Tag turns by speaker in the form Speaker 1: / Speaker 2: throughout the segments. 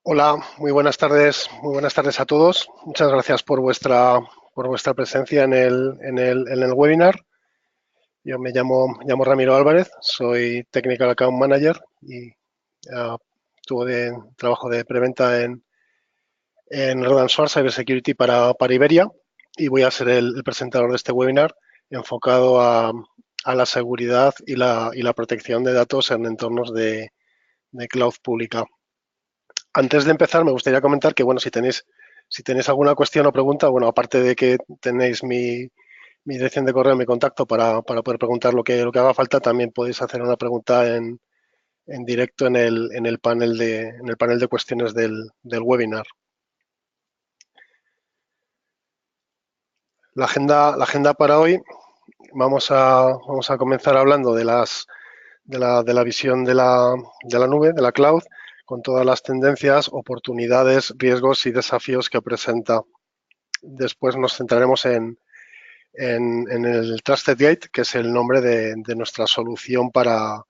Speaker 1: Hola, muy buenas tardes a todos. Muchas gracias por vuestra presencia en el webinar. Yo me llamo Ramiro Álvarez, soy Technical Account Manager y tuve trabajo de preventa en Rodan Source Cybersecurity para Iberia y voy a ser el presentador de este webinar enfocado a la seguridad y la protección de datos en entornos de cloud pública. Antes de empezar, me gustaría comentar que, bueno, si tenéis alguna cuestión o pregunta, bueno, aparte de que tenéis mi dirección de correo, mi contacto para poder preguntar lo que haga falta, también podéis hacer una pregunta en directo en el panel de cuestiones del webinar. La agenda para hoy, vamos a comenzar hablando de la visión de la nube, de la cloud, con todas las tendencias, oportunidades, riesgos y desafíos que presenta. Después nos centraremos en el Trusted Gate, que es el nombre de nuestra solución para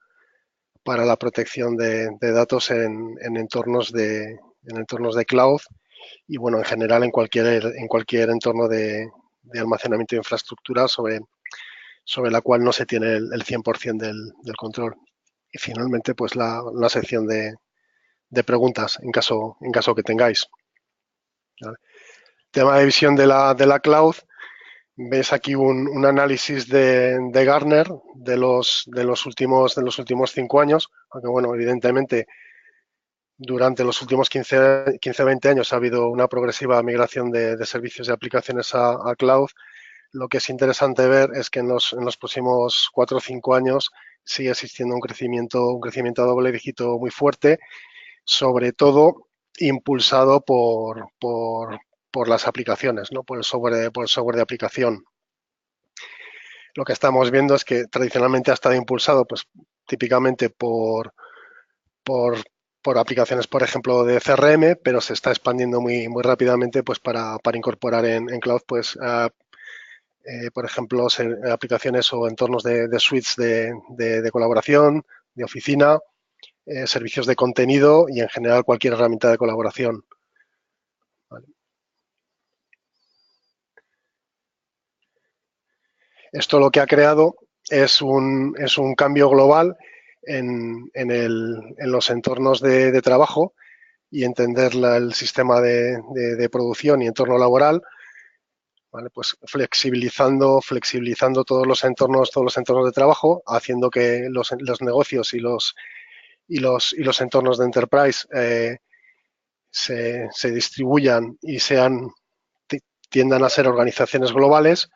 Speaker 1: la protección de datos en entornos de cloud y, bueno, en general en cualquier entorno de almacenamiento de infraestructura sobre la cual no se tiene el 100% del control. Y finalmente, pues la sección de preguntas en caso que tengáis. ¿Vale? Tema de visión de la cloud. Ves aquí un análisis de Gartner de los últimos 5 años, aunque, bueno, evidentemente durante los últimos 15 20 años ha habido una progresiva migración de servicios y aplicaciones a cloud. Lo que es interesante ver es que en los próximos 4 o 5 años sigue existiendo un crecimiento a doble dígito muy fuerte, sobre todo impulsado por las aplicaciones, ¿no? Por el software de aplicación. Lo que estamos viendo es que tradicionalmente ha estado impulsado, pues, típicamente por, por aplicaciones, por ejemplo, de CRM, pero se está expandiendo muy rápidamente, pues, para incorporar en cloud, pues, por ejemplo, aplicaciones o entornos de suites de colaboración, de oficina, servicios de contenido y, en general, cualquier herramienta de colaboración. ¿Vale? Esto lo que ha creado es un cambio global en los entornos de trabajo y entender el sistema de producción y entorno laboral, ¿vale? Pues flexibilizando todos los entornos de trabajo, haciendo que los negocios y los entornos de enterprise se distribuyan y tiendan a ser organizaciones globales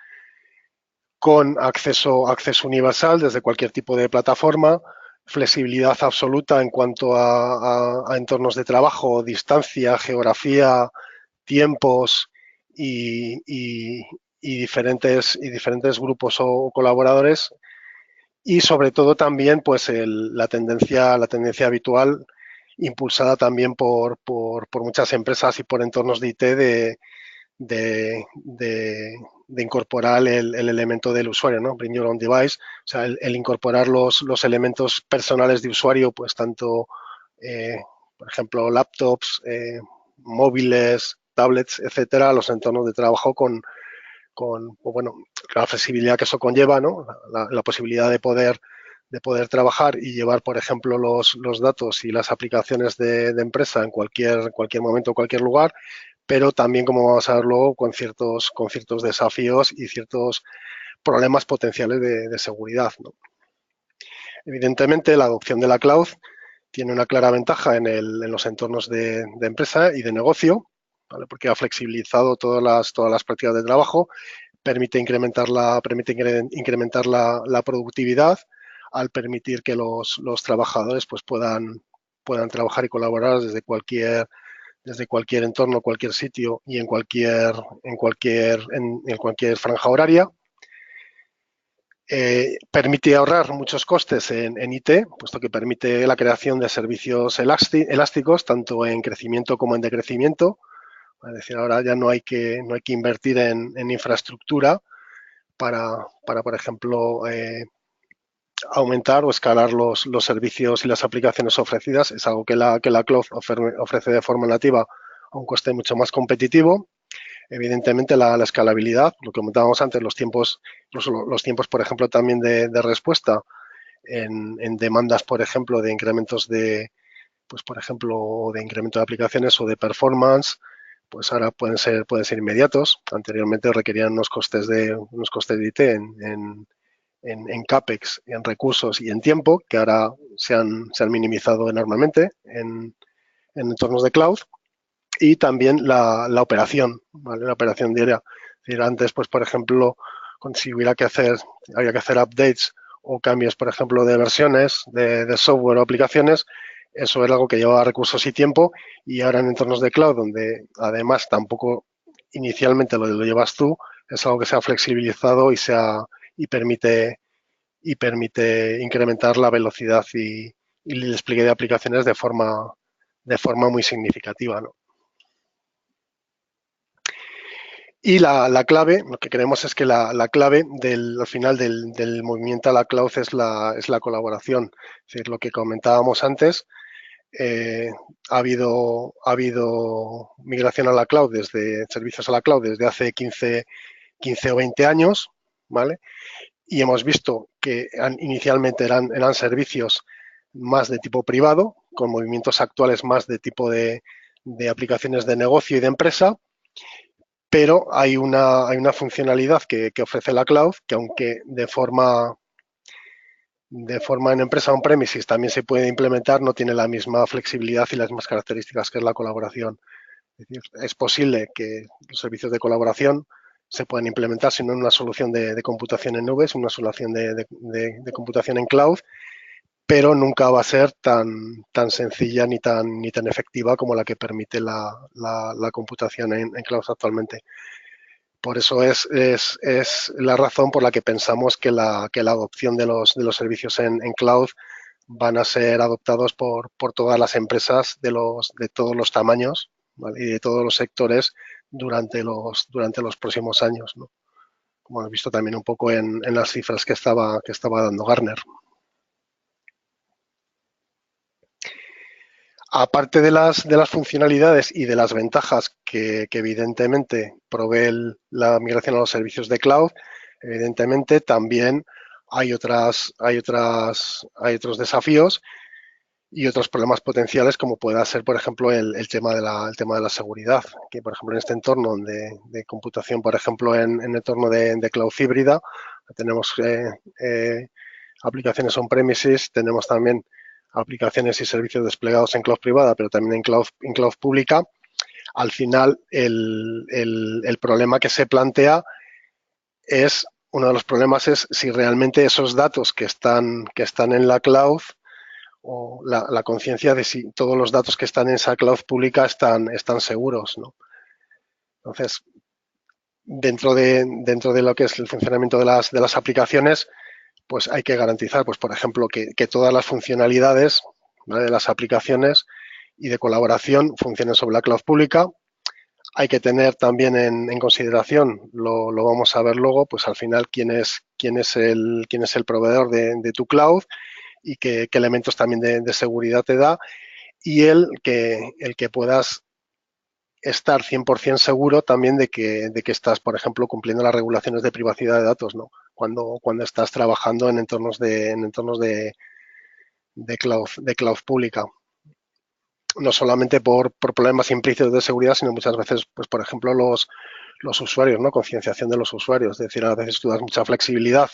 Speaker 1: con acceso universal desde cualquier tipo de plataforma, flexibilidad absoluta en cuanto a entornos de trabajo, distancia, geografía, tiempos y diferentes grupos o colaboradores, y sobre todo también, pues, la tendencia habitual impulsada también por muchas empresas y por entornos de IT de, de, de incorporar el elemento del usuario, ¿no? Bring your own device, o sea, el incorporar los elementos personales de usuario, pues tanto, eh, por ejemplo, laptops, móviles, tablets, etcétera, a los entornos de trabajo pues, bueno, la flexibilidad que eso conlleva, ¿no? La posibilidad de poder trabajar y llevar, por ejemplo, los datos y las aplicaciones de empresa en cualquier momento, cualquier lugar, pero también, como vamos a ver luego, con ciertos desafíos y ciertos problemas potenciales de seguridad, ¿no? Evidentemente, la adopción de la cloud tiene una clara ventaja en los entornos de empresa y de negocio, ¿vale? Porque ha flexibilizado todas las prácticas de trabajo, permite incrementar la productividad al permitir que los trabajadores, pues, puedan trabajar y colaborar desde cualquier entorno, cualquier sitio y en cualquier franja horaria. Permite ahorrar muchos costes en IT, puesto que permite la creación de servicios elásticos, tanto en crecimiento como en decrecimiento. Es decir, ahora ya no hay que invertir en infraestructura para por ejemplo, aumentar o escalar los servicios y las aplicaciones ofrecidas. Es algo que la cloud ofrece de forma nativa a un coste mucho más competitivo. Evidentemente, la escalabilidad, lo que comentábamos antes, los tiempos, por ejemplo, también de respuesta en demandas, por ejemplo, de incrementos pues, por ejemplo, de incremento de aplicaciones o de performance, pues ahora pueden ser inmediatos. Anteriormente requerían unos costes de IT en CAPEX, en recursos y en tiempo, que ahora se han minimizado enormemente en entornos de cloud. Y también la operación, ¿vale? La operación diaria. Es decir, antes, pues, por ejemplo, si había que hacer updates o cambios, por ejemplo, de versiones de software o aplicaciones, eso era algo que llevaba recursos y tiempo, y ahora en entornos de cloud, donde además tampoco inicialmente lo llevas tú, es algo que se ha flexibilizado y permite, permite incrementar la velocidad y el despliegue de aplicaciones de forma muy significativa, ¿no? Y la clave, lo que creemos es que la clave al final del movimiento a la cloud es la colaboración. Es decir, lo que comentábamos antes, eh, ha habido migración a la cloud, desde servicios a la cloud desde hace 15 o 20 años, ¿vale? Y hemos visto que inicialmente eran servicios más de tipo privado, con movimientos actuales más de tipo de aplicaciones de negocio y de empresa, pero hay una funcionalidad que ofrece la cloud que, aunque de forma en empresa on-premises también se puede implementar, no tiene la misma flexibilidad y las mismas características que es la colaboración. Es decir, es posible que los servicios de colaboración se puedan implementar sino en una solución de computación en nubes, una solución de computación en cloud, pero nunca va a ser tan sencilla ni tan efectiva como la que permite la computación en cloud actualmente. Por eso es la razón por la que pensamos que la adopción de los servicios en cloud van a ser adoptados por todas las empresas de todos los tamaños, ¿vale? Y de todos los sectores durante los próximos años, ¿no? Como hemos visto también un poco en las cifras que estaba dando Gartner. Aparte de las funcionalidades y de las ventajas que evidentemente provee la migración a los servicios de cloud, evidentemente también hay otros desafíos y otros problemas potenciales, como pueda ser, por ejemplo, el tema el tema de la seguridad, que, por ejemplo, en este entorno de computación, por ejemplo, en el entorno de cloud híbrida, tenemos aplicaciones on-premises, tenemos también aplicaciones y servicios desplegados en cloud privada, pero también en cloud pública. Al final, el problema que se plantea uno de los problemas es si realmente esos datos que están en la cloud, o la conciencia de si todos los datos que están en esa cloud pública están seguros, ¿no? Entonces, dentro de lo que es el funcionamiento de las aplicaciones, pues hay que garantizar, pues, por ejemplo, que todas las funcionalidades, ¿vale?, de las aplicaciones y de colaboración funcionen sobre la cloud pública. Hay que tener también en consideración, lo vamos a ver luego, pues al final quién es el proveedor de tu cloud y qué elementos también de seguridad te da, y el que puedas estar 100% seguro también de que estás, por ejemplo, cumpliendo las regulaciones de privacidad de datos, ¿no? Cuando estás trabajando en entornos de cloud pública. No solamente por problemas implícitos de seguridad, sino muchas veces, pues, por ejemplo, los usuarios, ¿no? Concienciación de los usuarios. Es decir, a veces tú das mucha flexibilidad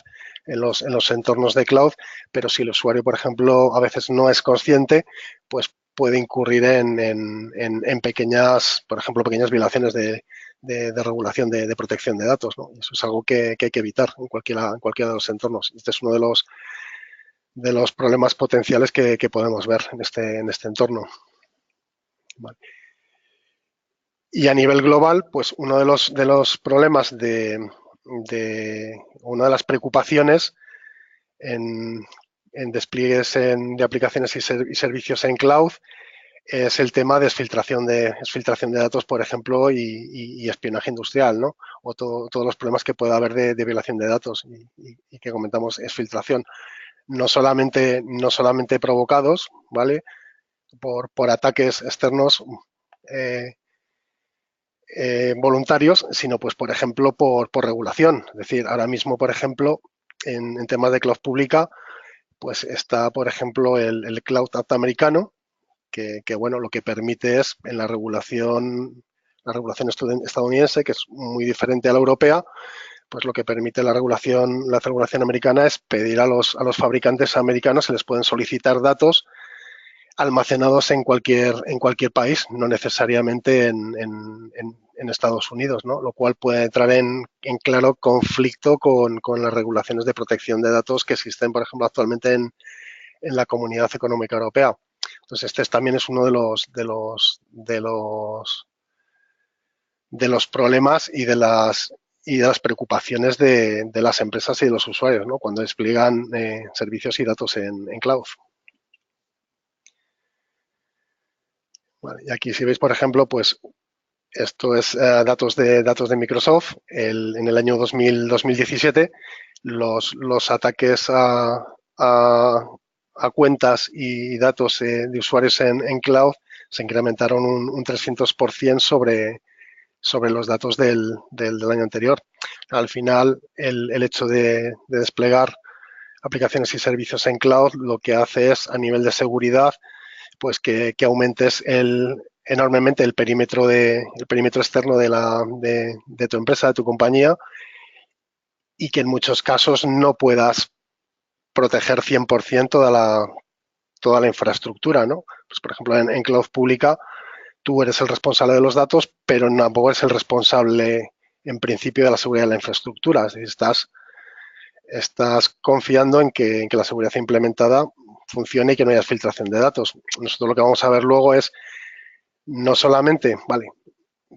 Speaker 1: en los entornos de cloud, pero si el usuario, por ejemplo, a veces no es consciente, pues puede incurrir en pequeñas, por ejemplo, pequeñas violaciones de regulación de protección de datos, ¿no? Eso es algo que hay que evitar en cualquiera de los entornos. Este es uno de los problemas potenciales que podemos ver en este entorno. Vale. Y a nivel global, pues uno de los problemas una de las preocupaciones en despliegues de aplicaciones y servicios en cloud es el tema de exfiltración de datos, por ejemplo, y espionaje industrial, ¿no? O todos los problemas que pueda haber de violación de datos y que comentamos exfiltración. no solamente provocados, ¿vale? Por ataques externos eh, voluntarios, sino pues, por ejemplo, por regulación. Es decir, ahora mismo, por ejemplo, en temas de cloud pública, pues está, por ejemplo, el Cloud Act americano, que, bueno, lo que permite es en la regulación estadounidense, que es muy diferente a la europea, pues lo que permite la regulación americana es pedir a los fabricantes americanos, se les pueden solicitar datos almacenados en cualquier país, no necesariamente en Estados Unidos, ¿no? Lo cual puede entrar en claro conflicto con las regulaciones de protección de datos que existen, por ejemplo, actualmente en la Comunidad Económica Europea. Entonces, este también es uno de los problemas y de las preocupaciones de las empresas y de los usuarios, ¿no? Cuando despliegan servicios y datos en cloud. Vale, y aquí si veis, por ejemplo, pues esto es datos de Microsoft. En el año 2017, los ataques a cuentas y datos de usuarios en cloud se incrementaron un 300% sobre los datos del año anterior. Al final, el hecho de desplegar aplicaciones y servicios en cloud lo que hace es, a nivel de seguridad, pues que aumentes enormemente el perímetro externo de tu empresa, de tu compañía, y que en muchos casos no puedas proteger 100% toda la infraestructura, ¿no? Pues, por ejemplo, en cloud pública, tú eres el responsable de los datos, pero tampoco eres el responsable, en principio, de la seguridad de la infraestructura. Es decir, estás confiando en que la seguridad implementada funcione y que no haya filtración de datos. Nosotros lo que vamos a ver luego es no solamente, vale,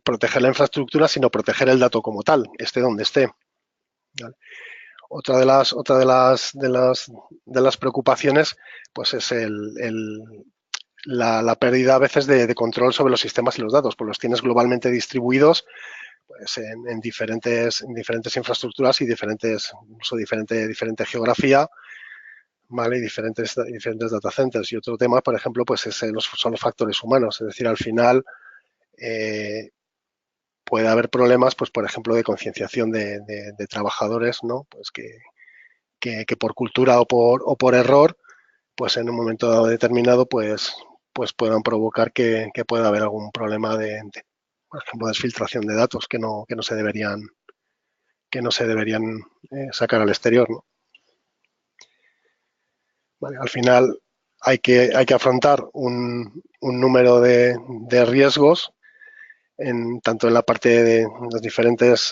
Speaker 1: proteger la infraestructura, sino proteger el dato como tal, esté donde esté. ¿Vale? Otra de las preocupaciones, pues es la pérdida a veces de control sobre los sistemas y los datos, pues los tienes globalmente distribuidos, pues en diferentes infraestructuras y diferente geografía, ¿vale? Y diferentes data centers. Y otro tema, por ejemplo, pues son los factores humanos. Es decir, al final puede haber problemas, pues, por ejemplo, de concienciación de trabajadores, ¿no? Pues que por cultura o por error, pues en un momento determinado, pues puedan provocar que pueda haber algún problema por ejemplo, de filtración de datos que no se deberían sacar al exterior, ¿no? Vale, al final hay que afrontar un número de riesgos tanto en la parte de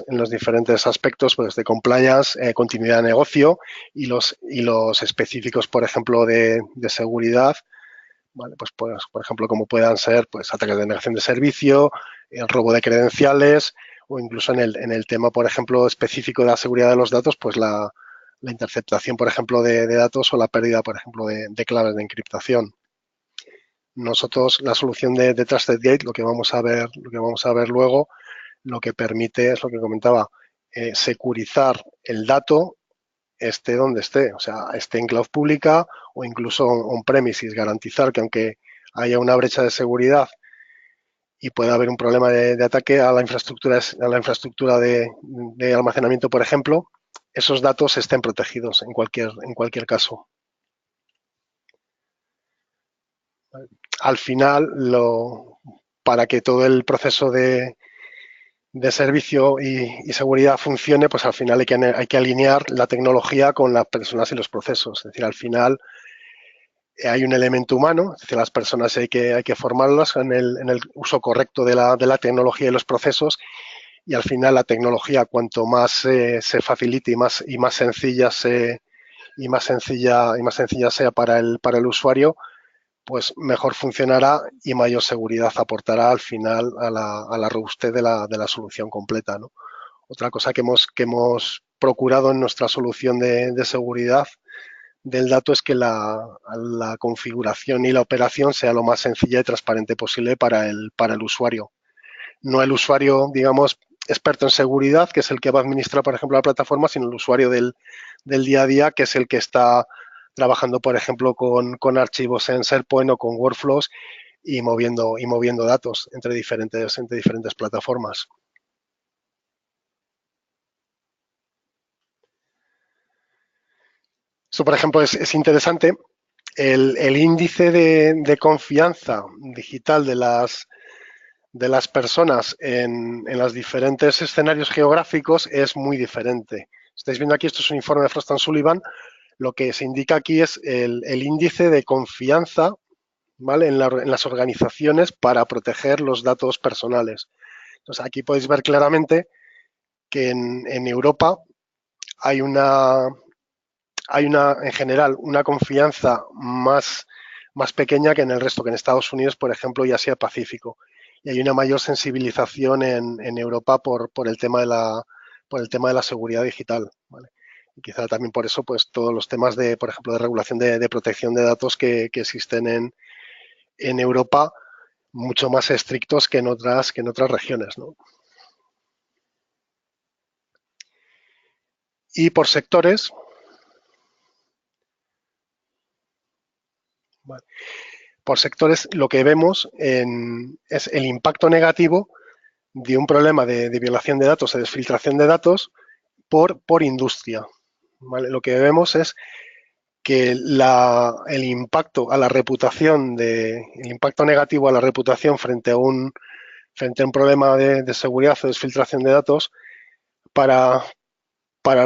Speaker 1: los diferentes aspectos, pues, de compliance, continuidad de negocio y los específicos, por ejemplo, de seguridad, ¿vale? Pues, por ejemplo, como puedan ser, pues, ataques de negación de servicio, el robo de credenciales, o incluso en el tema, por ejemplo, específico de la seguridad de los datos, pues la interceptación, por ejemplo, de datos, o la pérdida, por ejemplo, de claves de encriptación. Nosotros, la solución de Trusted Gate, lo que vamos a ver luego, lo que permite es lo que comentaba, securizar el dato esté donde esté, o sea, esté en cloud pública o incluso on-premises, garantizar que, aunque haya una brecha de seguridad y pueda haber un problema de ataque a la infraestructura de almacenamiento, por ejemplo, esos datos estén protegidos en cualquier caso. Al final, para que todo el proceso de servicio y seguridad funcione, pues al final hay que alinear la tecnología con las personas y los procesos. Es decir, al final hay un elemento humano, es decir, las personas hay que formarlas en el uso correcto de la tecnología y los procesos, y al final la tecnología, cuanto más se facilite y más sencilla sea para el usuario, pues mejor funcionará y mayor seguridad aportará al final a la robustez de la solución completa, ¿no? Otra cosa que hemos procurado en nuestra solución de seguridad del dato es que la configuración y la operación sea lo más sencilla y transparente posible para el usuario. No el usuario, digamos, experto en seguridad, que es el que va a administrar, por ejemplo, la plataforma, sino el usuario del día a día, que es el que está trabajando, por ejemplo, con archivos en SharePoint o con workflows y moviendo datos entre diferentes plataformas. Esto, por ejemplo, es interesante. El índice de confianza digital de las personas en los diferentes escenarios geográficos es muy diferente. Estáis viendo aquí, esto es un informe de Frost & Sullivan. Lo que se indica aquí es el índice de confianza, ¿vale?, en las organizaciones para proteger los datos personales. Entonces, aquí podéis ver claramente que en Europa hay en general, una confianza más pequeña que en el resto, que en Estados Unidos, por ejemplo, y Asia-Pacífico. Y hay una mayor sensibilización en Europa por el tema de la seguridad digital, ¿vale? Y quizá también por eso, pues todos los temas de, por ejemplo, de regulación de protección de datos que existen en Europa, mucho más estrictos que en otras regiones, ¿no? Y por sectores, ¿vale?, por sectores lo que vemos es el impacto negativo de un problema de violación de datos, de desfiltración de datos por industria, ¿vale? Lo que vemos es que el impacto a la reputación el impacto negativo a la reputación frente a un problema de seguridad o desfiltración de datos para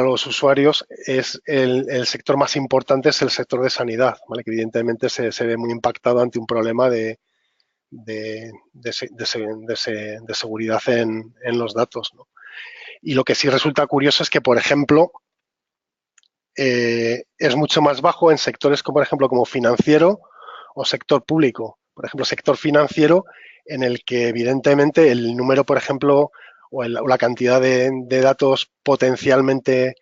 Speaker 1: los usuarios es el sector más importante, es el sector de sanidad, ¿vale?, que evidentemente se ve muy impactado ante un problema de seguridad en los datos, ¿no? Y lo que sí resulta curioso es que, por ejemplo, es mucho más bajo en sectores como, por ejemplo, como financiero o sector público. Por ejemplo, sector financiero, en el que evidentemente el número, por ejemplo, o la cantidad de datos potencialmente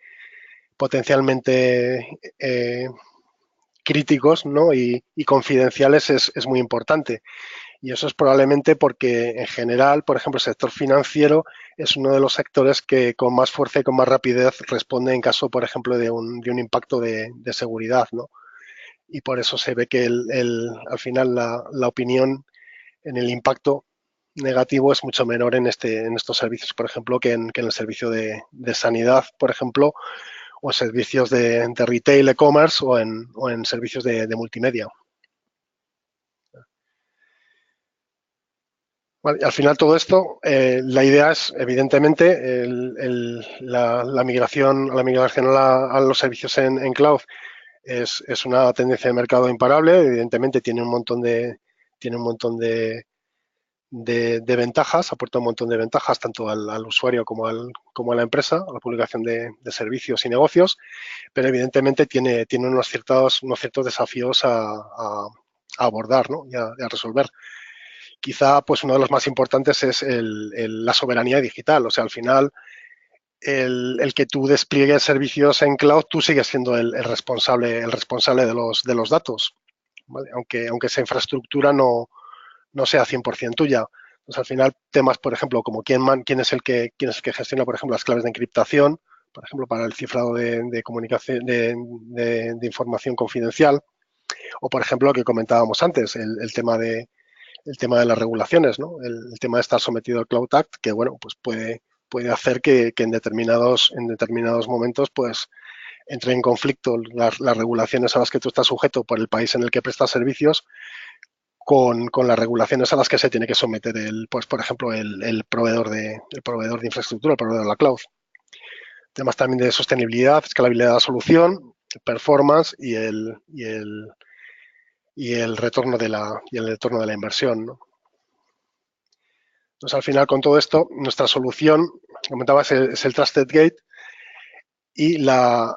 Speaker 1: críticos, ¿no?, y confidenciales es muy importante. Y eso es probablemente porque, en general, por ejemplo, el sector financiero es uno de los sectores que con más fuerza y con más rapidez responde en caso, por ejemplo, de un impacto de seguridad, ¿no? Y por eso se ve que al final la opinión en el impacto negativo es mucho menor en estos servicios, por ejemplo, que en el servicio de sanidad, por ejemplo, o en servicios de retail, e-commerce o en servicios de multimedia. Vale, al final todo esto, la idea es, evidentemente, la migración a los servicios en cloud es una tendencia de mercado imparable. Evidentemente tiene un montón de ventajas, aporta un montón de ventajas tanto al usuario como a la empresa, a la publicación de servicios y negocios, pero evidentemente tiene unos ciertos desafíos a abordar, ¿no?, y a resolver. Quizá, pues, uno de los más importantes es la soberanía digital. O sea, al final, el que tú despliegues servicios en cloud, tú sigues siendo el responsable de los datos, ¿vale?, aunque esa infraestructura no sea 100% tuya. Pues al final, temas, por ejemplo, como quién es el que gestiona, por ejemplo, las claves de encriptación, por ejemplo, para el cifrado de comunicación, de información confidencial, o, por ejemplo, lo que comentábamos antes, el tema de las regulaciones, ¿no? El tema de estar sometido al Cloud Act, que, bueno, pues puede hacer que en determinados momentos, pues, entre en conflicto las regulaciones a las que tú estás sujeto por el país en el que prestas servicios con las regulaciones a las que se tiene que someter pues, por ejemplo, el proveedor de infraestructura, el proveedor de la cloud. Temas también de sostenibilidad, escalabilidad de la solución, performance y el retorno de la inversión, ¿no? Entonces, al final, con todo esto, nuestra solución, comentaba, es el Trusted Gate, y la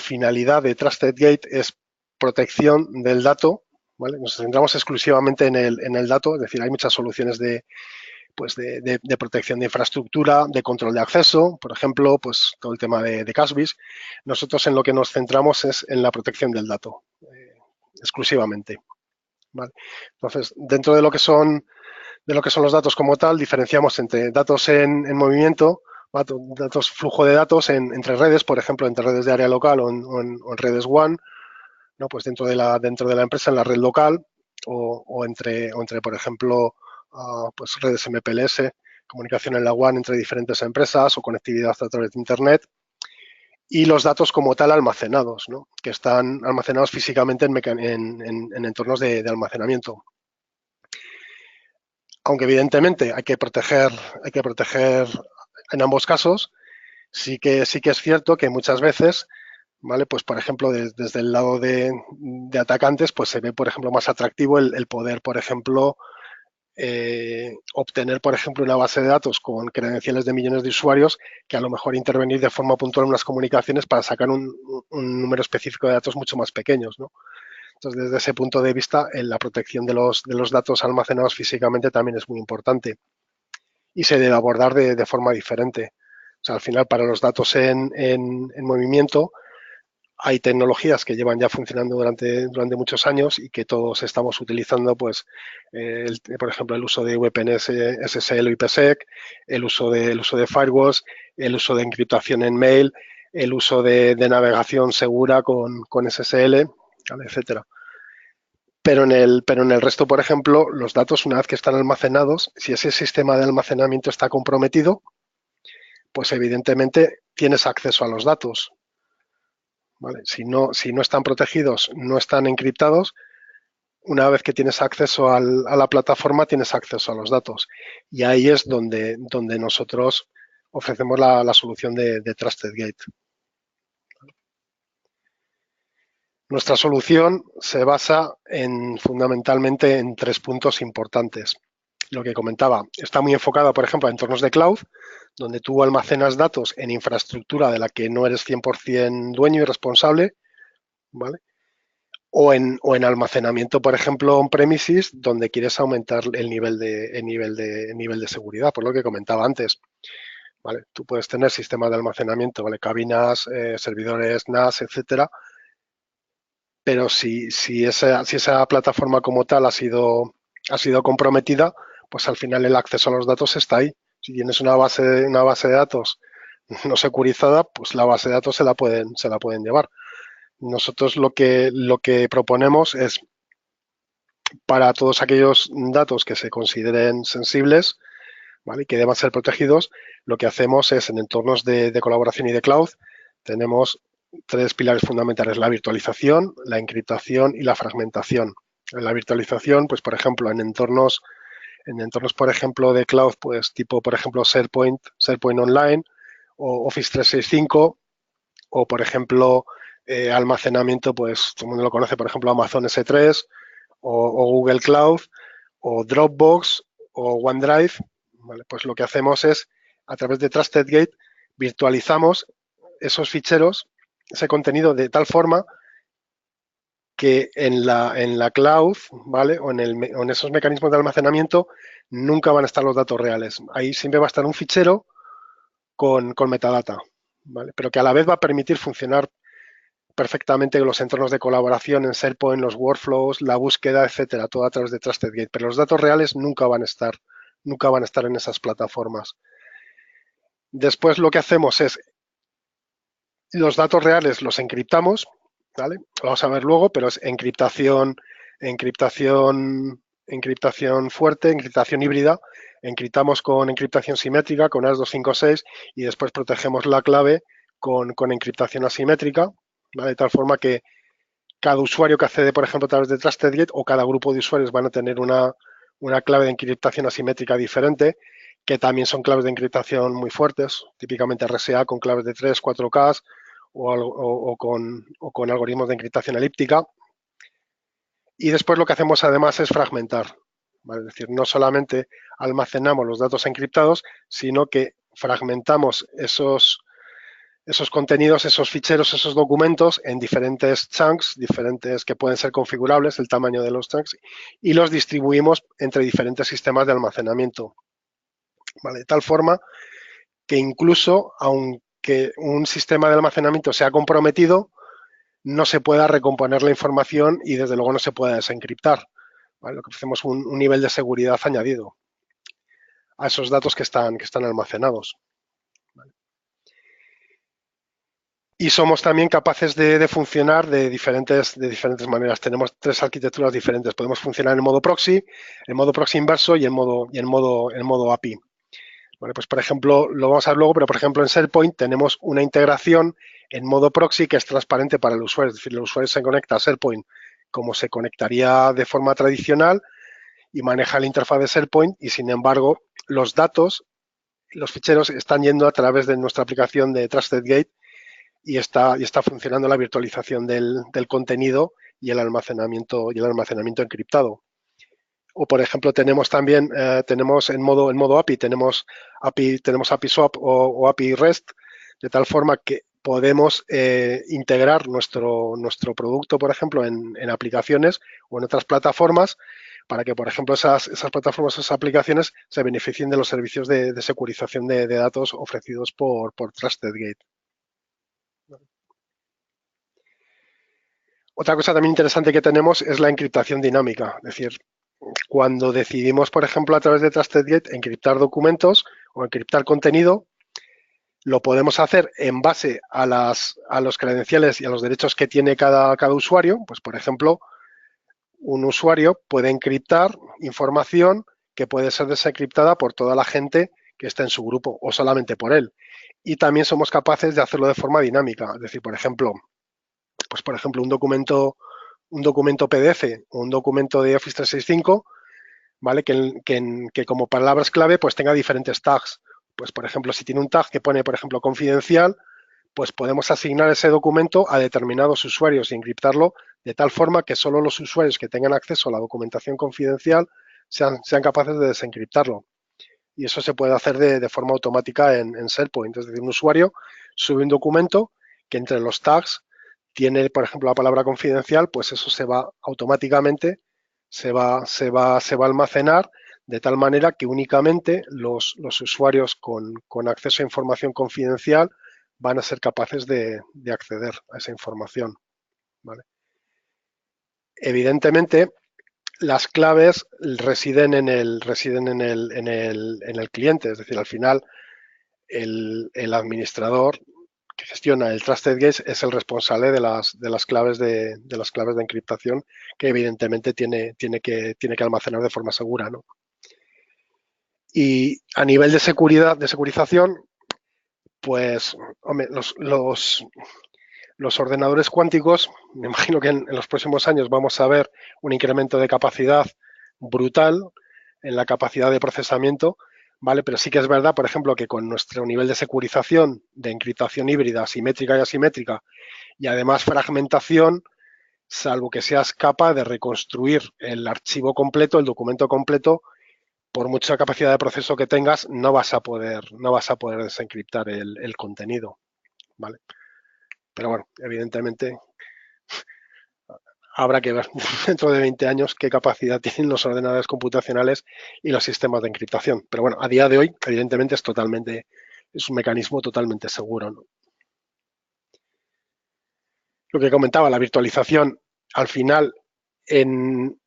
Speaker 1: finalidad de Trusted Gate es protección del dato, ¿vale? Nos centramos exclusivamente en el dato, es decir, hay muchas soluciones de protección de infraestructura, de control de acceso, por ejemplo, pues todo el tema de CASBIS. Nosotros en lo que nos centramos es en la protección del dato, exclusivamente, ¿vale? Entonces, dentro de lo que son los datos como tal, diferenciamos entre datos en movimiento, datos, flujo de datos entre redes, por ejemplo, entre redes de área local o en redes WAN, ¿no? Pues dentro de la empresa, en la red local, o entre, por ejemplo, pues redes MPLS, comunicación en la WAN entre diferentes empresas o conectividad a través de Internet, y los datos como tal almacenados, ¿no? Que están almacenados físicamente en entornos de almacenamiento. Aunque evidentemente hay que proteger en ambos casos, sí que es cierto que muchas veces, ¿vale? Pues por ejemplo, desde el lado de atacantes, pues se ve, por ejemplo, más atractivo el poder, por ejemplo, obtener, por ejemplo, una base de datos con credenciales de millones de usuarios, que a lo mejor intervenir de forma puntual en unas comunicaciones para sacar un número específico de datos mucho más pequeños, ¿no? Entonces, desde ese punto de vista, la protección de los datos almacenados físicamente también es muy importante y se debe abordar de forma diferente. O sea, al final, para los datos en movimiento, hay tecnologías que llevan ya funcionando durante muchos años y que todos estamos utilizando, pues, por ejemplo, el uso de VPNs, SSL o IPsec, el uso de firewalls, el uso de encriptación en mail, el uso de navegación segura con SSL, ¿vale? Etcétera. Pero en el resto, por ejemplo, los datos, una vez que están almacenados, si ese sistema de almacenamiento está comprometido, pues evidentemente tienes acceso a los datos. ¿Vale? Si no están protegidos, no están encriptados, una vez que tienes acceso a la plataforma, tienes acceso a los datos. Y ahí es donde nosotros ofrecemos la solución de Trusted Gate. Nuestra solución se basa fundamentalmente en 3 puntos importantes. Lo que comentaba, está muy enfocada, por ejemplo, a entornos de cloud, donde tú almacenas datos en infraestructura de la que no eres 100% dueño y responsable, ¿vale? O en almacenamiento, por ejemplo, on-premises, donde quieres aumentar el nivel de seguridad, por lo que comentaba antes. ¿Vale? Tú puedes tener sistemas de almacenamiento, ¿vale? Cabinas, servidores NAS, etcétera, pero si esa plataforma como tal ha sido comprometida, pues al final el acceso a los datos está ahí. Si tienes una base de datos no securizada, pues la base de datos se la pueden llevar. Nosotros lo que proponemos es, para todos aquellos datos que se consideren sensibles, ¿vale? Y que deban ser protegidos, lo que hacemos es, en entornos de colaboración y de cloud, tenemos 3 pilares fundamentales: la virtualización, la encriptación y la fragmentación. En la virtualización, pues por ejemplo, en entornos, por ejemplo, de cloud, pues tipo, por ejemplo, SharePoint Online o Office 365, o por ejemplo, almacenamiento, pues todo el mundo lo conoce, por ejemplo, Amazon S3 o Google Cloud o Dropbox o OneDrive, ¿vale? Pues lo que hacemos es, a través de Trusted Gate, virtualizamos esos ficheros, ese contenido, de tal forma que en la cloud, ¿vale? O en esos mecanismos de almacenamiento nunca van a estar los datos reales. Ahí siempre va a estar un fichero con metadata, ¿vale? Pero que a la vez va a permitir funcionar perfectamente los entornos de colaboración en SharePoint, los workflows, la búsqueda, etcétera, todo a través de Trusted Gate. Pero los datos reales nunca van a estar en esas plataformas. Después lo que hacemos es, los datos reales los encriptamos, ¿vale? Lo vamos a ver luego, pero es encriptación fuerte, encriptación híbrida. Encriptamos con encriptación simétrica, con AES-256, y después protegemos la clave con encriptación asimétrica, ¿vale? De tal forma que cada usuario que accede, por ejemplo, a través de TrustedGate, o cada grupo de usuarios, van a tener una clave de encriptación asimétrica diferente, que también son claves de encriptación muy fuertes, típicamente RSA con claves de 3, 4K o con algoritmos de encriptación elíptica. Y después lo que hacemos además es fragmentar, ¿vale? Es decir, no solamente almacenamos los datos encriptados, sino que fragmentamos esos contenidos, esos ficheros, esos documentos en diferentes chunks, diferentes que pueden ser configurables, el tamaño de los chunks, y los distribuimos entre diferentes sistemas de almacenamiento, ¿vale? De tal forma que incluso, aunque un sistema de almacenamiento sea comprometido, no se pueda recomponer la información y desde luego no se pueda desencriptar, ¿vale? Lo que hacemos es un nivel de seguridad añadido a esos datos que están almacenados. Y somos también capaces de funcionar de diferentes maneras. Tenemos 3 arquitecturas diferentes. Podemos funcionar en modo proxy, en modo proxy inverso y en modo API. Vale, pues por ejemplo, lo vamos a ver luego, pero por ejemplo en SharePoint tenemos una integración en modo proxy que es transparente para el usuario. Es decir, el usuario se conecta a SharePoint como se conectaría de forma tradicional y maneja la interfaz de SharePoint y sin embargo los datos, los ficheros están yendo a través de nuestra aplicación de Trusted Gate y está funcionando la virtualización del contenido y el almacenamiento encriptado. O por ejemplo tenemos también tenemos en modo API tenemos API Swap o API REST de tal forma que podemos integrar nuestro producto, por ejemplo, en aplicaciones o en otras plataformas para que, por ejemplo, esas plataformas, esas aplicaciones se beneficien de los servicios de securización de datos ofrecidos por Trusted Gate. Otra cosa también interesante que tenemos es la encriptación dinámica, es decir, cuando decidimos, por ejemplo, a través de TrustedGate encriptar documentos o encriptar contenido, lo podemos hacer en base a los credenciales y a los derechos que tiene cada usuario. Pues, por ejemplo, un usuario puede encriptar información que puede ser desencriptada por toda la gente que está en su grupo o solamente por él. Y también somos capaces de hacerlo de forma dinámica. Es decir, por ejemplo, un documento PDF o un documento de Office 365, ¿vale? Que como palabras clave pues tenga diferentes tags. Pues, por ejemplo, si tiene un tag que pone, por ejemplo, confidencial, pues podemos asignar ese documento a determinados usuarios y encriptarlo de tal forma que solo los usuarios que tengan acceso a la documentación confidencial sean capaces de desencriptarlo. Y eso se puede hacer de forma automática en SharePoint. Es decir, un usuario sube un documento que entre los tags tiene, por ejemplo, la palabra confidencial, pues eso se va automáticamente, se va a almacenar de tal manera que únicamente los usuarios con acceso a información confidencial van a ser capaces de acceder a esa información. ¿Vale? Evidentemente, las claves residen en el cliente, es decir, al final el administrador que gestiona el Trusted Gate es el responsable de las claves de encriptación que evidentemente tiene que almacenar de forma segura, ¿no? Y a nivel de seguridad, de securización, pues hombre, los ordenadores cuánticos, me imagino que en los próximos años vamos a ver un incremento de capacidad brutal en la capacidad de procesamiento, ¿vale? Pero sí que es verdad, por ejemplo, que con nuestro nivel de securización, de encriptación híbrida, simétrica y asimétrica, y además fragmentación, salvo que seas capaz de reconstruir el archivo completo, el documento completo, por mucha capacidad de proceso que tengas, no vas a poder desencriptar el contenido, ¿vale? Pero bueno, evidentemente habrá que ver dentro de 20 años qué capacidad tienen los ordenadores computacionales y los sistemas de encriptación. Pero bueno, a día de hoy, evidentemente, es un mecanismo totalmente seguro, ¿no? Lo que comentaba, la virtualización, al final, en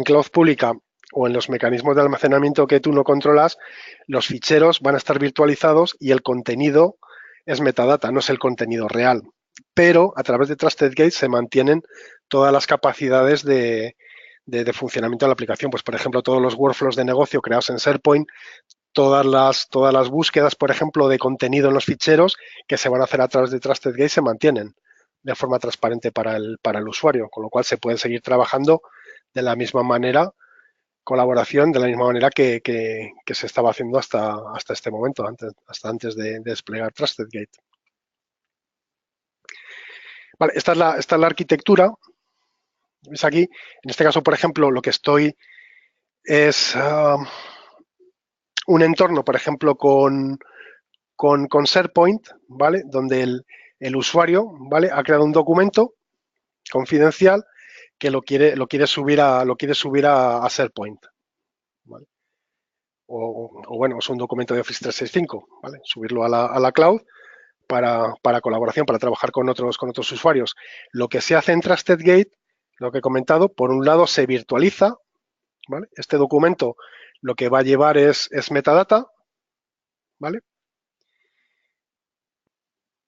Speaker 1: cloud pública o en los mecanismos de almacenamiento que tú no controlas, los ficheros van a estar virtualizados y el contenido es metadata, no es el contenido real. Pero a través de Trusted Gate se mantienen todas las capacidades de funcionamiento de la aplicación. Pues, por ejemplo, todos los workflows de negocio creados en SharePoint, todas las búsquedas, por ejemplo, de contenido en los ficheros que se van a hacer a través de Trusted Gate se mantienen de forma transparente para el usuario, con lo cual se puede seguir trabajando de la misma manera, colaboración de la misma manera que se estaba haciendo hasta este momento, hasta antes de desplegar Trusted Gate. Vale, esta es la arquitectura. ¿Ves aquí? En este caso, por ejemplo, lo que estoy es un entorno, por ejemplo, con SharePoint, ¿vale? Donde el usuario, ¿vale? Ha creado un documento confidencial que lo quiere subir a SharePoint, ¿vale? O bueno, es un documento de Office 365, ¿vale? Subirlo a la cloud para colaboración, para trabajar con otros usuarios. Lo que se hace en Trusted Gate, lo que he comentado, por un lado se virtualiza, ¿vale? Este documento lo que va a llevar es metadata, ¿vale?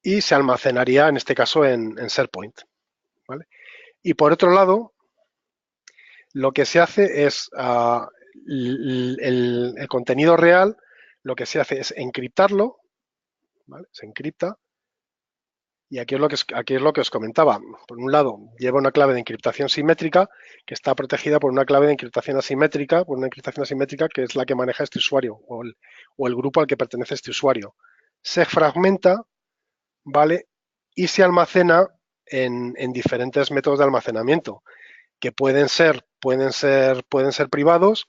Speaker 1: y se almacenaría en este caso en SharePoint, ¿vale? Y por otro lado, lo que se hace es el contenido real, lo que se hace es encriptarlo, ¿vale? Se encripta. Y aquí es lo que os comentaba. Por un lado, lleva una clave de encriptación simétrica que está protegida por una clave de encriptación asimétrica, por una encriptación asimétrica que es la que maneja este usuario o el grupo al que pertenece este usuario. Se fragmenta, ¿vale? Y se almacena en diferentes métodos de almacenamiento, que pueden ser privados,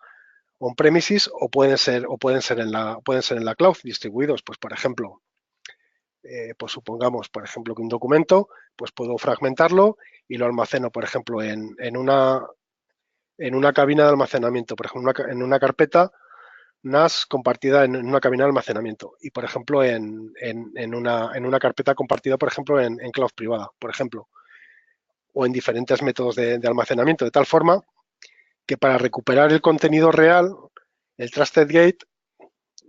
Speaker 1: on-premises, pueden ser en la cloud, distribuidos. Pues, por ejemplo, pues supongamos, por ejemplo, que un documento, pues puedo fragmentarlo y lo almaceno, por ejemplo, en una cabina de almacenamiento, por ejemplo, en una carpeta NAS compartida en una cabina de almacenamiento y, por ejemplo, en una carpeta compartida, por ejemplo, en cloud privada, por ejemplo, o en diferentes métodos de almacenamiento, de tal forma que para recuperar el contenido real, el Trusted Gate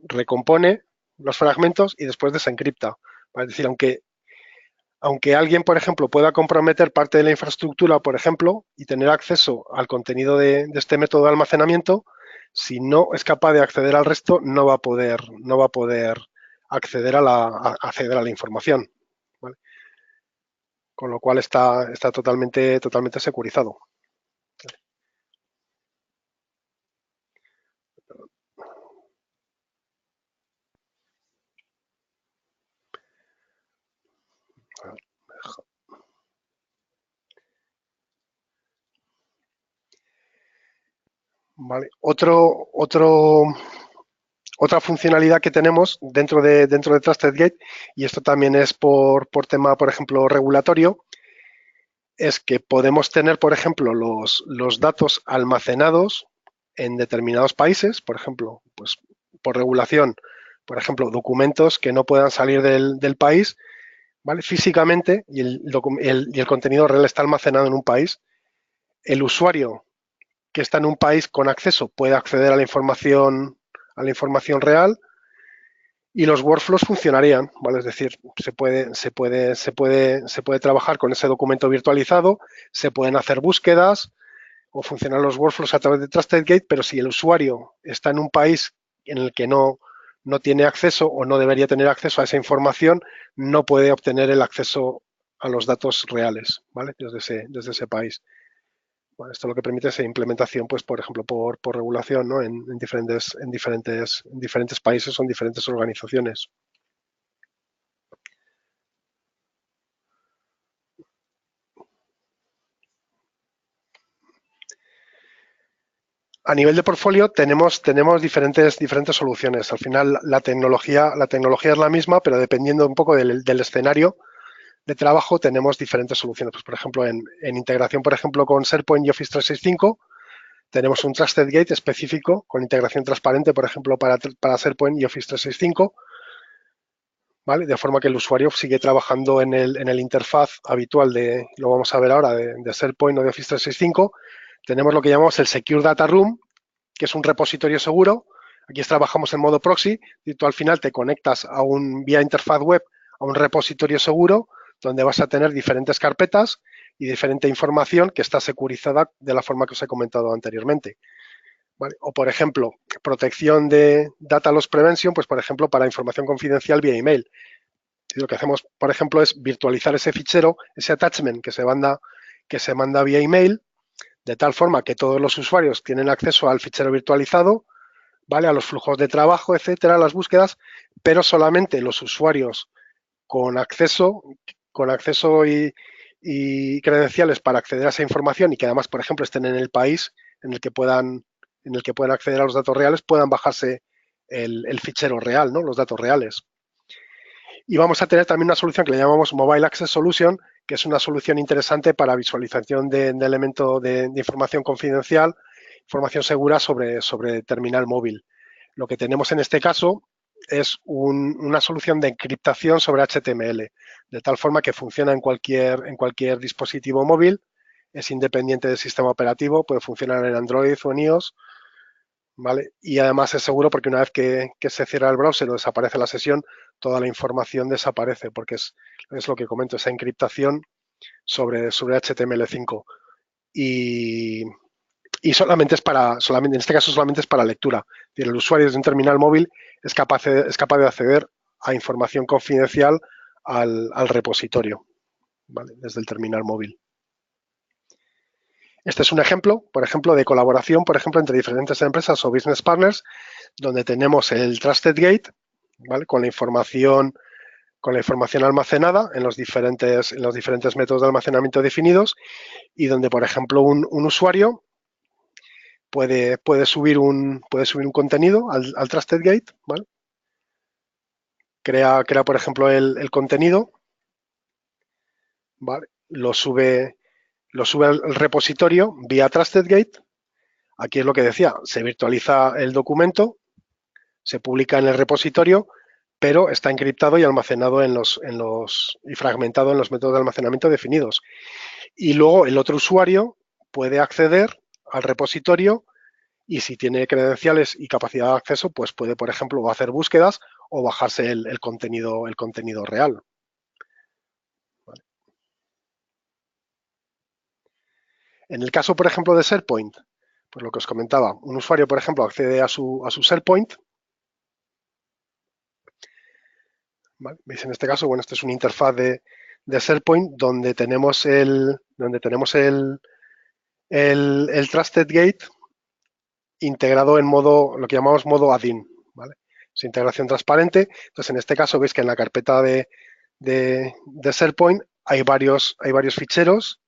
Speaker 1: recompone los fragmentos y después desencripta. Es decir, aunque alguien, por ejemplo, pueda comprometer parte de la infraestructura, por ejemplo, y tener acceso al contenido de este método de almacenamiento, si no es capaz de acceder al resto, no va a poder acceder acceder a la información, ¿vale? Con lo cual está totalmente securizado. ¿Vale? Otra funcionalidad que tenemos dentro de Trusted Gate, y esto también es por tema, por ejemplo, regulatorio, es que podemos tener, por ejemplo, los datos almacenados en determinados países, por ejemplo, pues por regulación, por ejemplo, documentos que no puedan salir del país, ¿vale? Físicamente, y el contenido real está almacenado en un país. El usuario que está en un país con acceso puede acceder a la información real y los workflows funcionarían, ¿vale? Es decir, se puede trabajar con ese documento virtualizado, se pueden hacer búsquedas o funcionar los workflows a través de Trusted Gate, pero si el usuario está en un país en el que no tiene acceso o no debería tener acceso a esa información, no puede obtener el acceso a los datos reales, ¿vale? Desde ese país. Bueno, esto lo que permite es implementación, pues, por ejemplo, por regulación, ¿no? En diferentes países o en diferentes organizaciones. A nivel de portfolio tenemos diferentes soluciones. Al final la tecnología es la misma, pero dependiendo un poco del escenario de trabajo tenemos diferentes soluciones. Pues, por ejemplo, en integración, por ejemplo, con SharePoint y Office 365, tenemos un Trusted Gate específico con integración transparente, por ejemplo, para SharePoint y Office 365, ¿vale? De forma que el usuario sigue trabajando en el interfaz habitual lo vamos a ver ahora, de SharePoint o de Office 365. Tenemos lo que llamamos el Secure Data Room, que es un repositorio seguro. Aquí trabajamos en modo proxy y tú al final te conectas vía interfaz web a un repositorio seguro donde vas a tener diferentes carpetas y diferente información que está securizada de la forma que os he comentado anteriormente. ¿Vale? O, por ejemplo, protección de Data Loss Prevention, pues, por ejemplo, para información confidencial vía email. Y lo que hacemos, por ejemplo, es virtualizar ese fichero, ese attachment que se manda vía email, de tal forma que todos los usuarios tienen acceso al fichero virtualizado, ¿vale? A los flujos de trabajo, etcétera, a las búsquedas, pero solamente los usuarios con acceso y credenciales para acceder a esa información y que además, por ejemplo, estén en el país en el que puedan acceder a los datos reales, puedan bajarse el fichero real, ¿no? Los datos reales. Y vamos a tener también una solución que le llamamos Mobile Access Solution, que es una solución interesante para visualización de elemento de información confidencial, información segura sobre terminal móvil. Lo que tenemos en este caso es una solución de encriptación sobre HTML, de tal forma que funciona en cualquier dispositivo móvil, es independiente del sistema operativo, puede funcionar en Android o en iOS, ¿vale? Y además es seguro porque una vez que se cierra el browser o desaparece la sesión, toda la información desaparece, porque es lo que comento, esa encriptación sobre HTML5. Y, y solamente, en este caso solamente es para lectura. El usuario desde un terminal móvil es capaz de acceder a información confidencial al repositorio, ¿vale? Desde el terminal móvil. Este es un ejemplo, por ejemplo, de colaboración, por ejemplo, entre diferentes empresas o business partners, donde tenemos el Trusted Gate, ¿vale? Con la información almacenada en los diferentes métodos de almacenamiento definidos y donde, por ejemplo, un usuario puede subir un contenido al Trusted Gate, ¿vale? Crea, por ejemplo, el contenido, ¿vale? Lo sube al repositorio vía Trusted Gate. Aquí es lo que decía, se virtualiza el documento, se publica en el repositorio, pero está encriptado y almacenado y fragmentado en los métodos de almacenamiento definidos. Y luego el otro usuario puede acceder al repositorio y si tiene credenciales y capacidad de acceso, pues puede, por ejemplo, hacer búsquedas o bajarse el contenido real. ¿Vale? En el caso, por ejemplo, de SharePoint, pues lo que os comentaba, un usuario, por ejemplo, accede a su SharePoint. ¿Vale? ¿Veis? En este caso, bueno, esta es una interfaz de SharePoint donde tenemos el Trusted Gate integrado en lo que llamamos modo add-in, ¿vale? Es integración transparente. Entonces, en este caso, veis que en la carpeta de SharePoint hay varios ficheros,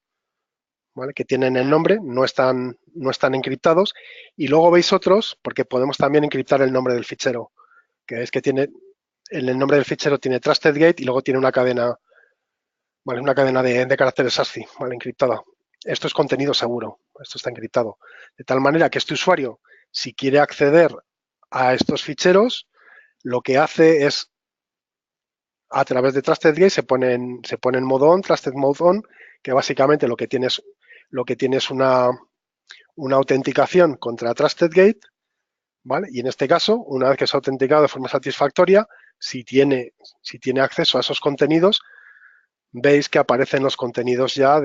Speaker 1: ¿vale? Que tienen el nombre, no están encriptados. Y luego veis otros, porque podemos también encriptar el nombre del fichero, que veis que tiene, en el nombre del fichero tiene Trusted Gate y luego tiene una cadena, ¿vale? Una cadena de caracteres ASCII, ¿vale? Encriptada. Esto es contenido seguro, esto está encriptado. De tal manera que este usuario, si quiere acceder a estos ficheros, lo que hace es, a través de Trusted Gate, se pone en modo on, Trusted Mode on, que básicamente lo que tiene es una autenticación contra Trusted Gate, ¿vale? Y en este caso, una vez que se ha autenticado de forma satisfactoria, si tiene acceso a esos contenidos, veis que aparecen los contenidos ya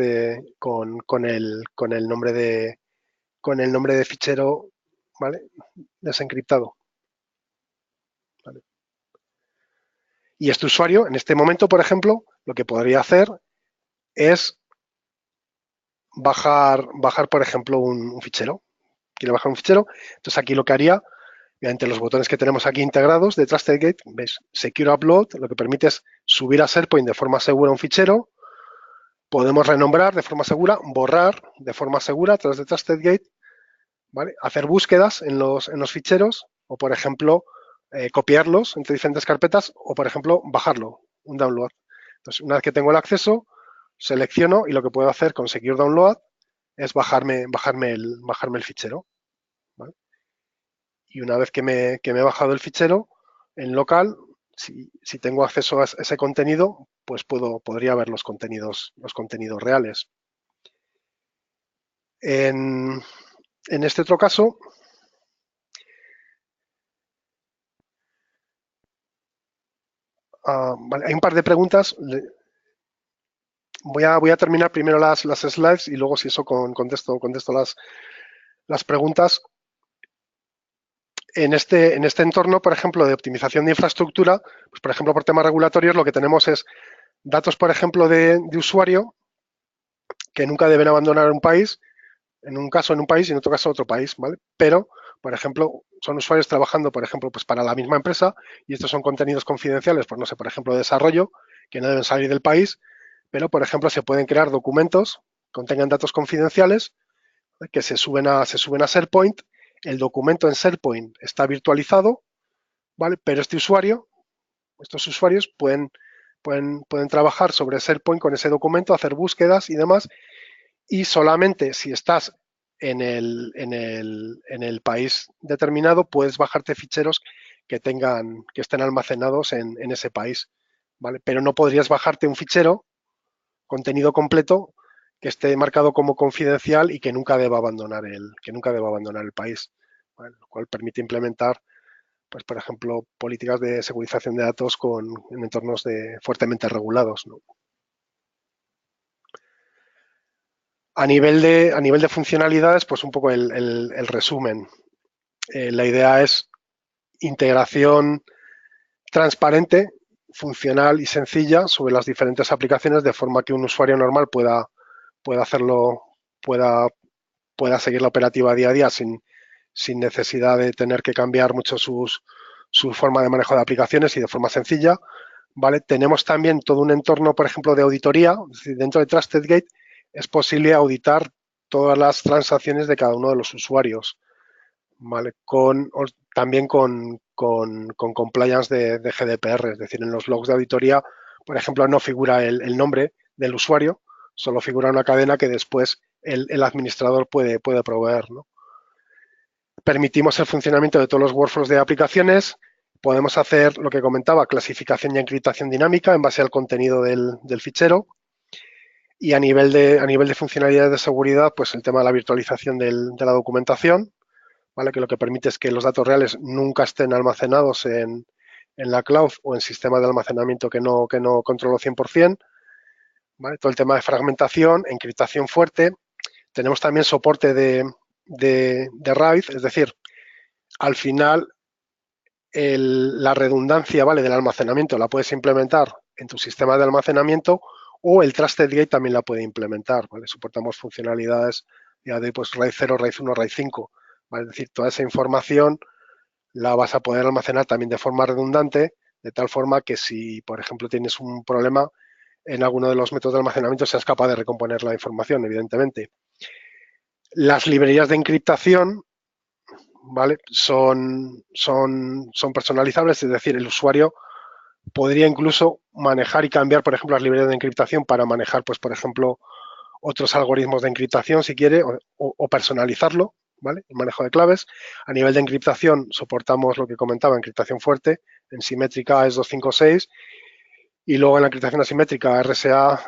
Speaker 1: con el nombre de fichero, ¿vale? Desencriptado. ¿Vale? Y este usuario, en este momento, por ejemplo, lo que podría hacer es bajar, por ejemplo, un fichero. Quiere bajar un fichero. Entonces, aquí lo que haría, mediante los botones que tenemos aquí integrados de Trusted Gate, ¿ves? Secure Upload, lo que permite es subir a SharePoint de forma segura un fichero. Podemos renombrar de forma segura, borrar de forma segura a través de Trusted Gate, ¿vale? Hacer búsquedas en los ficheros o, por ejemplo, copiarlos entre diferentes carpetas o, por ejemplo, bajarlo, un download. Entonces, una vez que tengo el acceso, selecciono y lo que puedo hacer con Secure Download es bajarme el fichero. ¿Vale? Y una vez que me he bajado el fichero en local, si tengo acceso a ese contenido, pues podría ver los contenidos reales. En este otro caso, vale, hay un par de preguntas. Voy a terminar primero las slides y luego, si eso, contesto las preguntas. En este entorno, por ejemplo, de optimización de infraestructura, pues, por ejemplo, por temas regulatorios, lo que tenemos es datos, por ejemplo, de usuario que nunca deben abandonar un país, en un caso en un país y en otro caso otro país, ¿vale? Pero, por ejemplo, son usuarios trabajando, por ejemplo, pues para la misma empresa y estos son contenidos confidenciales, pues no sé, por ejemplo, de desarrollo, que no deben salir del país, pero, por ejemplo, se pueden crear documentos que contengan datos confidenciales, ¿vale? Que se suben a SharePoint. El documento en SharePoint está virtualizado, ¿vale? Pero estos usuarios pueden trabajar sobre SharePoint con ese documento, hacer búsquedas y demás, y solamente si estás en el país determinado puedes bajarte ficheros que estén almacenados en ese país, ¿vale? Pero no podrías bajarte un fichero, contenido completo, que esté marcado como confidencial y que nunca deba abandonar el país. ¿vale? Lo cual permite implementar, pues, por ejemplo, políticas de segurización de datos en entornos fuertemente regulados, ¿no? A nivel de funcionalidades, pues un poco el resumen. La idea es integración transparente, funcional y sencilla sobre las diferentes aplicaciones, de forma que un usuario normal pueda hacerlo, pueda, pueda seguir la operativa día a día sin necesidad de tener que cambiar mucho su forma de manejo de aplicaciones y de forma sencilla. ¿Vale? Tenemos también todo un entorno, por ejemplo, de auditoría. Es decir, dentro de TrustedGate es posible auditar todas las transacciones de cada uno de los usuarios, ¿vale? También con compliance de GDPR, es decir, en los logs de auditoría, por ejemplo, no figura el nombre del usuario, solo figura una cadena que después el administrador puede proveer, ¿no? Permitimos el funcionamiento de todos los workflows de aplicaciones. Podemos hacer lo que comentaba, clasificación y encriptación dinámica en base al contenido del fichero. Y a nivel de funcionalidades de seguridad, pues el tema de la virtualización de la documentación, ¿vale? Que lo que permite es que los datos reales nunca estén almacenados en la cloud o en sistemas de almacenamiento que no controlo 100%. ¿Vale? Todo el tema de fragmentación, encriptación fuerte. Tenemos también soporte de RAID, es decir, al final la redundancia, ¿vale?, del almacenamiento la puedes implementar en tu sistema de almacenamiento, o el Trusted Gate también la puede implementar, ¿vale? Soportamos funcionalidades ya de pues, RAID 0, RAID 1, RAID 5, ¿vale? Es decir, toda esa información la vas a poder almacenar también de forma redundante, de tal forma que si, por ejemplo, tienes un problema en alguno de los métodos de almacenamiento, seas capaz de recomponer la información, evidentemente. Las librerías de encriptación, ¿vale?, son personalizables, es decir, el usuario podría incluso manejar y cambiar, por ejemplo, las librerías de encriptación para manejar, pues, por ejemplo, otros algoritmos de encriptación, si quiere, o personalizarlo, ¿vale? El manejo de claves. A nivel de encriptación, soportamos lo que comentaba, encriptación fuerte, en simétrica es 256, y luego en la encriptación asimétrica, RSA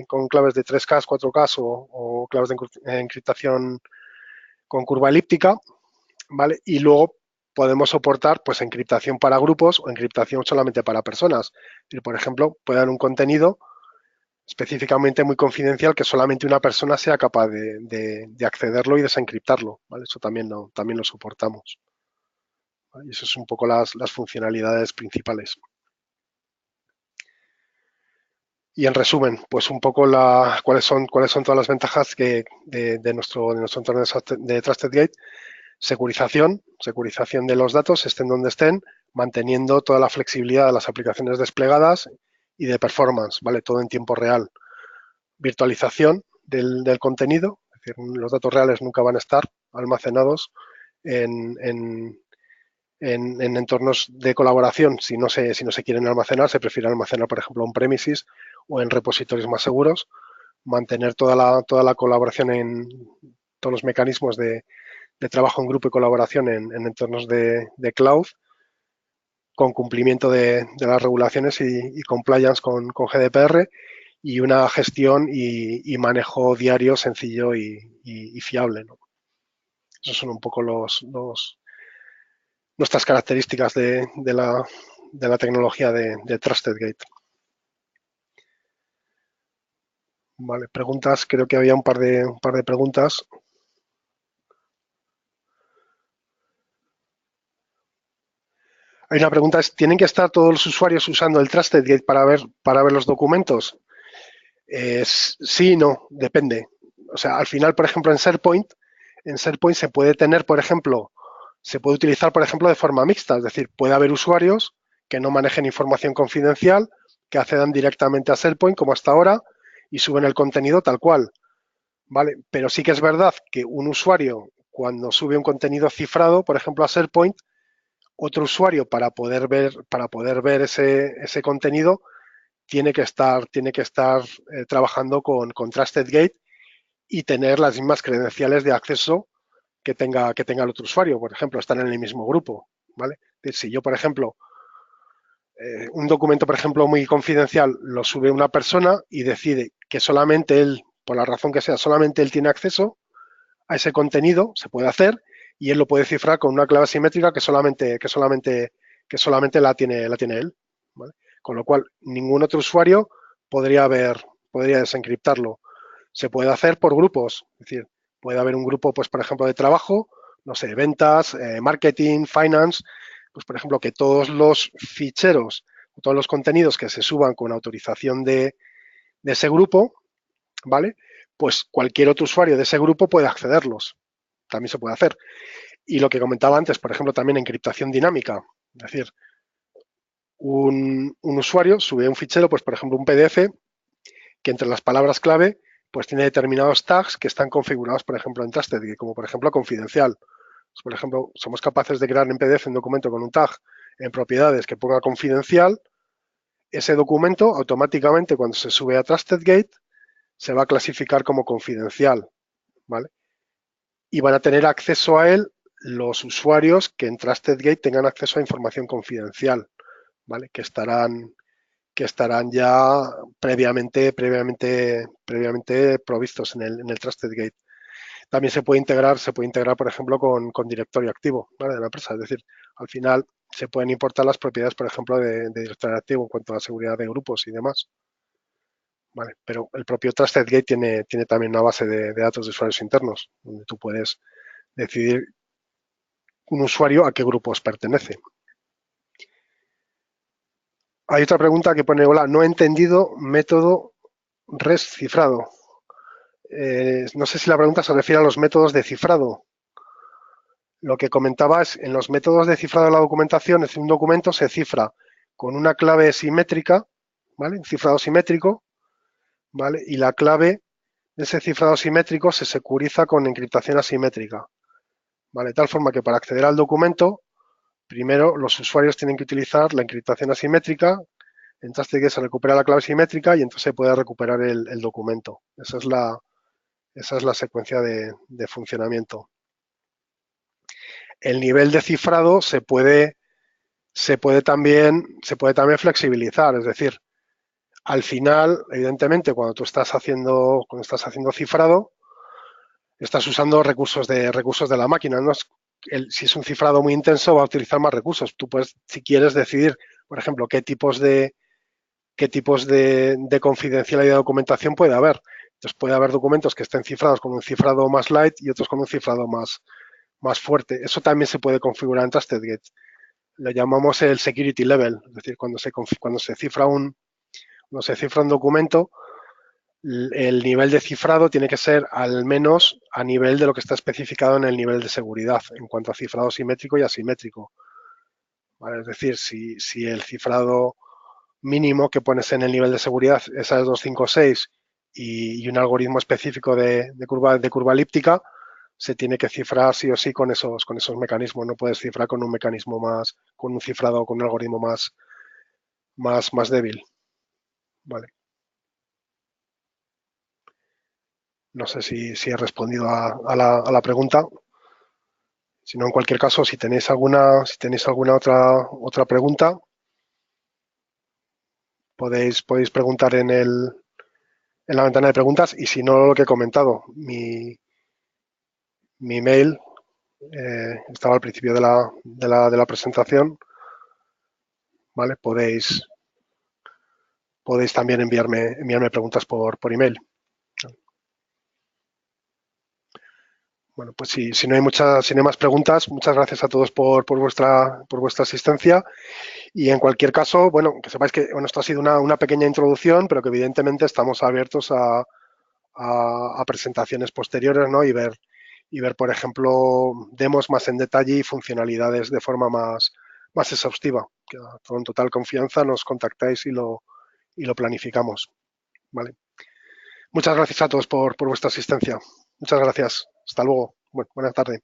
Speaker 1: con claves de 3K, 4K o claves de encriptación con curva elíptica, ¿vale? Y luego podemos soportar, pues, encriptación para grupos o encriptación solamente para personas. Y, por ejemplo, puede dar un contenido específicamente muy confidencial que solamente una persona sea capaz de accederlo y desencriptarlo, ¿vale? Eso también lo soportamos, ¿vale? Y eso es un poco las funcionalidades principales. Y en resumen, pues un poco cuáles son todas las ventajas de nuestro entorno de TrustedGate. Securización de los datos, estén donde estén, manteniendo toda la flexibilidad de las aplicaciones desplegadas y de performance, ¿vale? Todo en tiempo real. Virtualización del contenido, es decir, los datos reales nunca van a estar almacenados en entornos de colaboración. Si no se quieren almacenar, se prefiere almacenar, por ejemplo, on-premises o en repositorios más seguros. Mantener toda la colaboración en todos los mecanismos de trabajo en grupo y colaboración en entornos de cloud, con cumplimiento de las regulaciones y compliance con GDPR, y una gestión y manejo diario sencillo y fiable, ¿no? Esos son un poco nuestras características de la tecnología de TrustedGate. Vale, preguntas, creo que había un par de preguntas. Hay una pregunta, ¿tienen que estar todos los usuarios usando el TrustedGate para ver los documentos? Sí y no, depende. O sea, al final, por ejemplo, en SharePoint se puede tener, por ejemplo, se puede utilizar, por ejemplo, de forma mixta. Es decir, puede haber usuarios que no manejen información confidencial, que accedan directamente a SharePoint, como hasta ahora, y suben el contenido tal cual, ¿vale? Pero sí que es verdad que un usuario, cuando sube un contenido cifrado, por ejemplo, a SharePoint, otro usuario, para poder ver ese contenido, tiene que estar trabajando con TrustedGate y tener las mismas credenciales de acceso que tenga el otro usuario. Por ejemplo, estar en el mismo grupo, ¿vale? Si yo, por ejemplo, un documento, por ejemplo, muy confidencial, lo sube una persona y decide que solamente él, por la razón que sea, solamente él tiene acceso a ese contenido, se puede hacer, y él lo puede cifrar con una clave simétrica que solamente la tiene él, ¿vale? Con lo cual, ningún otro usuario podría desencriptarlo. Se puede hacer por grupos, es decir, puede haber un grupo, pues, por ejemplo, de trabajo, no sé, ventas, marketing, finance, pues, por ejemplo, que todos los ficheros, todos los contenidos que se suban con autorización de ese grupo, ¿vale? Pues cualquier otro usuario de ese grupo puede accederlos. También se puede hacer. Y lo que comentaba antes, por ejemplo, también encriptación dinámica. Es decir, un usuario sube un fichero, pues por ejemplo un PDF, que entre las palabras clave pues tiene determinados tags que están configurados, por ejemplo, en Trusted, como por ejemplo confidencial. Pues, por ejemplo, somos capaces de crear en PDF un documento con un tag en propiedades que ponga confidencial. Ese documento automáticamente cuando se sube a TrustedGate se va a clasificar como confidencial, ¿vale? Y van a tener acceso a él los usuarios que en TrustedGate tengan acceso a información confidencial, ¿vale? Que estarán ya previamente provistos en el TrustedGate. También se puede integrar, por ejemplo, con directorio activo, ¿vale? De la empresa. Es decir, al final se pueden importar las propiedades, por ejemplo, de directorio activo en cuanto a la seguridad de grupos y demás. ¿Vale? Pero el propio TrustedGate tiene también una base de datos de usuarios internos, donde tú puedes decidir un usuario a qué grupos pertenece. Hay otra pregunta que pone, hola, no he entendido método REST cifrado. No sé si la pregunta se refiere a los métodos de cifrado. Lo que comentaba es, en los métodos de cifrado de la documentación, es decir, un documento se cifra con una clave simétrica, ¿vale? Un cifrado simétrico, ¿vale? Y la clave de ese cifrado simétrico se securiza con encriptación asimétrica, ¿vale? De tal forma que para acceder al documento, primero los usuarios tienen que utilizar la encriptación asimétrica, en TrustedGate se recupera la clave simétrica y entonces se puede recuperar el documento. Esa es la secuencia de funcionamiento. El nivel de cifrado se puede también flexibilizar, es decir, al final, evidentemente, cuando estás haciendo cifrado, estás usando recursos de la máquina. ¿No? Si es un cifrado muy intenso, va a utilizar más recursos. Tú puedes, si quieres, decidir, por ejemplo, qué tipos de confidencialidad de documentación puede haber. Entonces, puede haber documentos que estén cifrados con un cifrado más light y otros con un cifrado más fuerte. Eso también se puede configurar en TrustedGate. Lo llamamos el security level, es decir, cuando se cifra un documento, el nivel de cifrado tiene que ser al menos a nivel de lo que está especificado en el nivel de seguridad en cuanto a cifrado simétrico y asimétrico. ¿Vale? Es decir, si el cifrado mínimo que pones en el nivel de seguridad es AES 256 y un algoritmo específico de curva elíptica, se tiene que cifrar sí o sí con esos mecanismos. No puedes cifrar con un mecanismo con un cifrado, con un algoritmo más débil. Vale. No sé si he respondido a la pregunta. Si no, en cualquier caso, si tenéis alguna otra pregunta, podéis preguntar en la ventana de preguntas y si no, lo que he comentado, mi email estaba al principio de la presentación, ¿vale? Podéis también enviarme preguntas por email. Bueno, pues si no hay más preguntas, muchas gracias a todos por vuestra asistencia. Y en cualquier caso, bueno, que sepáis que esto ha sido una pequeña introducción, pero que evidentemente estamos abiertos a presentaciones posteriores, ¿no? Y ver, por ejemplo, demos más en detalle y funcionalidades de forma más exhaustiva. Que con total confianza nos contactáis y lo planificamos. ¿Vale? Muchas gracias a todos por vuestra asistencia. Muchas gracias. Hasta luego. Buenas tardes.